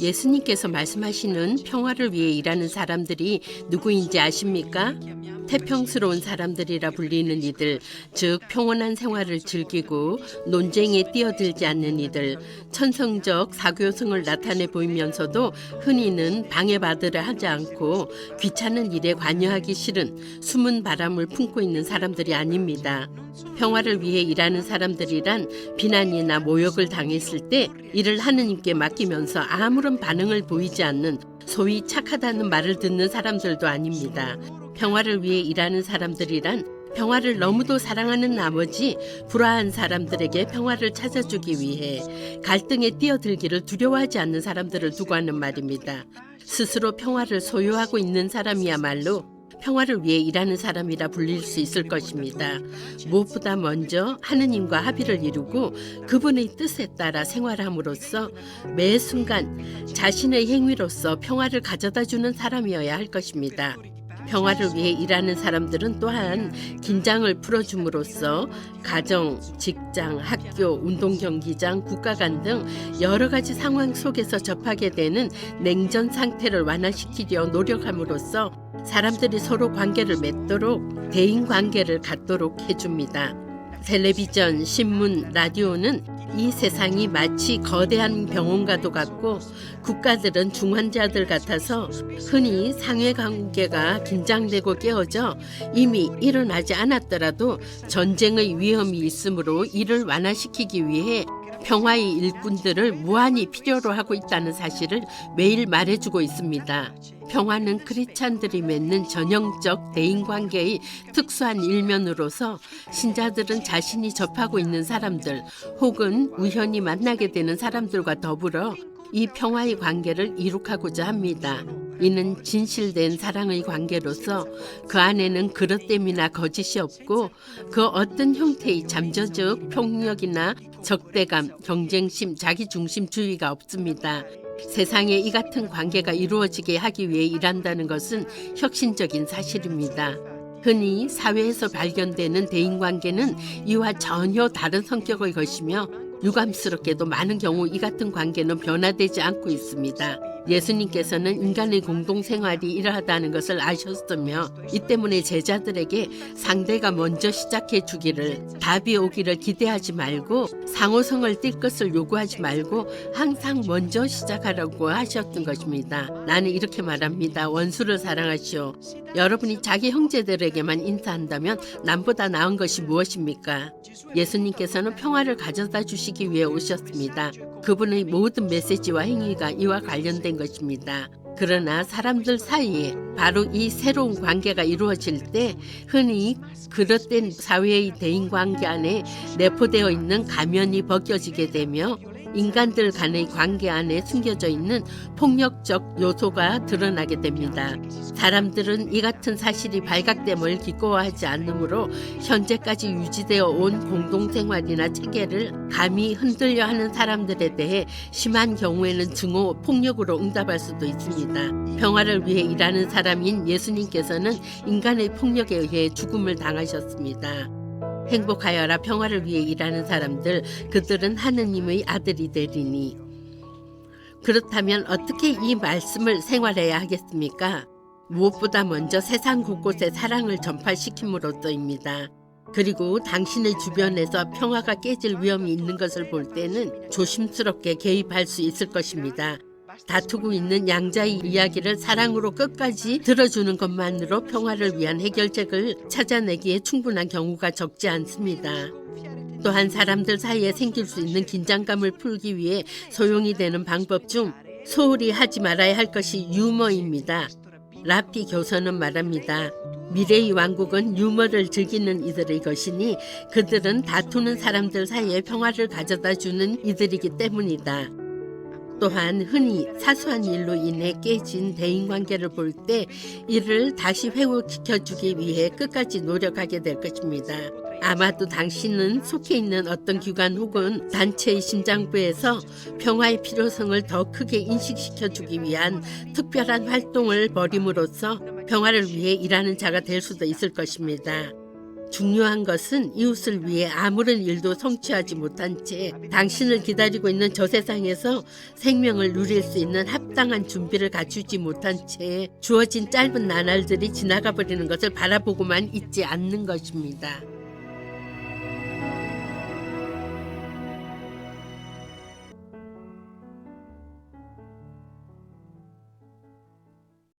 예수님께서 말씀하시는 평화를 위해 일하는 사람들이 누구인지 아십니까? 태평스러운 사람들이라 불리는 이들, 즉 평온한 생활을 즐기고 논쟁에 뛰어들지 않는 이들, 천성적 사교성을 나타내 보이면서도 흔히는 방해받으려 하지 않고 귀찮은 일에 관여하기 싫은 숨은 바람을 품고 있는 사람들이 아닙니다. 평화를 위해 일하는 사람들이란 비난이나 모욕을 당했을 때 이를 하느님께 맡기면서 아무런 반응을 보이지 않는 소위 착하다는 말을 듣는 사람들도 아닙니다. 평화를 위해 일하는 사람들이란 평화를 너무도 사랑하는 나머지 불화한 사람들에게 평화를 찾아주기 위해 갈등에 뛰어들기를 두려워하지 않는 사람들을 두고 하는 말입니다. 스스로 평화를 소유하고 있는 사람이야말로 평화를 위해 일하는 사람이라 불릴 수 있을 것입니다. 무엇보다 먼저 하느님과 합의를 이루고 그분의 뜻에 따라 생활함으로써 매 순간 자신의 행위로서 평화를 가져다주는 사람이어야 할 것입니다. 평화를 위해 일하는 사람들은 또한 긴장을 풀어줌으로써 가정, 직장, 학교, 운동경기장, 국가관 등 여러 가지 상황 속에서 접하게 되는 냉전 상태를 완화시키려 노력함으로써 사람들이 서로 관계를 맺도록 대인관계를 갖도록 해줍니다. 텔레비전, 신문, 라디오는 이 세상이 마치 거대한 병원과도 같고 국가들은 중환자들 같아서 흔히 상해관계가 긴장되고 깨어져 이미 일어나지 않았더라도 전쟁의 위험이 있으므로 이를 완화시키기 위해 평화의 일꾼들을 무한히 필요로 하고 있다는 사실을 매일 말해주고 있습니다. 평화는 크리스찬들이 맺는 전형적 대인관계의 특수한 일면으로서 신자들은 자신이 접하고 있는 사람들 혹은 우연히 만나게 되는 사람들과 더불어 이 평화의 관계를 이룩하고자 합니다. 이는 진실된 사랑의 관계로서 그 안에는 그릇됨이나 거짓이 없고 그 어떤 형태의 잠재적 폭력이나 적대감, 경쟁심, 자기중심주의가 없습니다. 세상에 이 같은 관계가 이루어지게 하기 위해 일한다는 것은 혁신적인 사실입니다. 흔히 사회에서 발견되는 대인관계는 이와 전혀 다른 성격의 것이며 유감스럽게도 많은 경우 이 같은 관계는 변화되지 않고 있습니다. 예수님께서는 인간의 공동생활이 이러하다는 것을 아셨으며 이 때문에 제자들에게 상대가 먼저 시작해 주기를, 답이 오기를 기대하지 말고 상호성을 띌 것을 요구하지 말고 항상 먼저 시작하라고 하셨던 것입니다. 나는 이렇게 말합니다. 원수를 사랑하시오. 여러분이 자기 형제들에게만 인사한다면 남보다 나은 것이 무엇입니까? 예수님께서는 평화를 가져다 주시기 위해 오셨습니다. 그분의 모든 메시지와 행위가 이와 관련된 것입니다. 그러나 사람들 사이에 바로 이 새로운 관계가 이루어질 때 흔히 그릇된 사회의 대인관계 안에 내포되어 있는 가면이 벗겨지게 되며 인간들 간의 관계 안에 숨겨져 있는 폭력적 요소가 드러나게 됩니다. 사람들은 이 같은 사실이 발각됨을 기꺼워하지 않으므로 현재까지 유지되어 온 공동생활이나 체계를 감히 흔들려 하는 사람들에 대해 심한 경우에는 증오, 폭력으로 응답할 수도 있습니다. 평화를 위해 일하는 사람인 예수님께서는 인간의 폭력에 의해 죽음을 당하셨습니다. 행복하여라 평화를 위해 일하는 사람들, 그들은 하느님의 아들이 되리니. 그렇다면 어떻게 이 말씀을 생활해야 하겠습니까? 무엇보다 먼저 세상 곳곳에 사랑을 전파시킴으로써입니다. 그리고 당신의 주변에서 평화가 깨질 위험이 있는 것을 볼 때는 조심스럽게 개입할 수 있을 것입니다. 다투고 있는 양자의 이야기를 사랑으로 끝까지 들어주는 것만으로 평화를 위한 해결책을 찾아내기에 충분한 경우가 적지 않습니다. 또한 사람들 사이에 생길 수 있는 긴장감을 풀기 위해 소용이 되는 방법 중 소홀히 하지 말아야 할 것이 유머입니다. 라피 교서는 말합니다. 미래의 왕국은 유머를 즐기는 이들의 것이니 그들은 다투는 사람들 사이에 평화를 가져다 주는 이들이기 때문이다. 또한 흔히 사소한 일로 인해 깨진 대인관계를 볼 때 이를 다시 회복시켜주기 위해 끝까지 노력하게 될 것입니다. 아마도 당신은 속해 있는 어떤 기관 혹은 단체의 심장부에서 평화의 필요성을 더 크게 인식시켜주기 위한 특별한 활동을 벌임으로써 평화를 위해 일하는 자가 될 수도 있을 것입니다. 중요한 것은 이웃을 위해 아무런 일도 성취하지 못한 채 당신을 기다리고 있는 저 세상에서 생명을 누릴 수 있는 합당한 준비를 갖추지 못한 채 주어진 짧은 나날들이 지나가 버리는 것을 바라보고만 있지 않는 것입니다.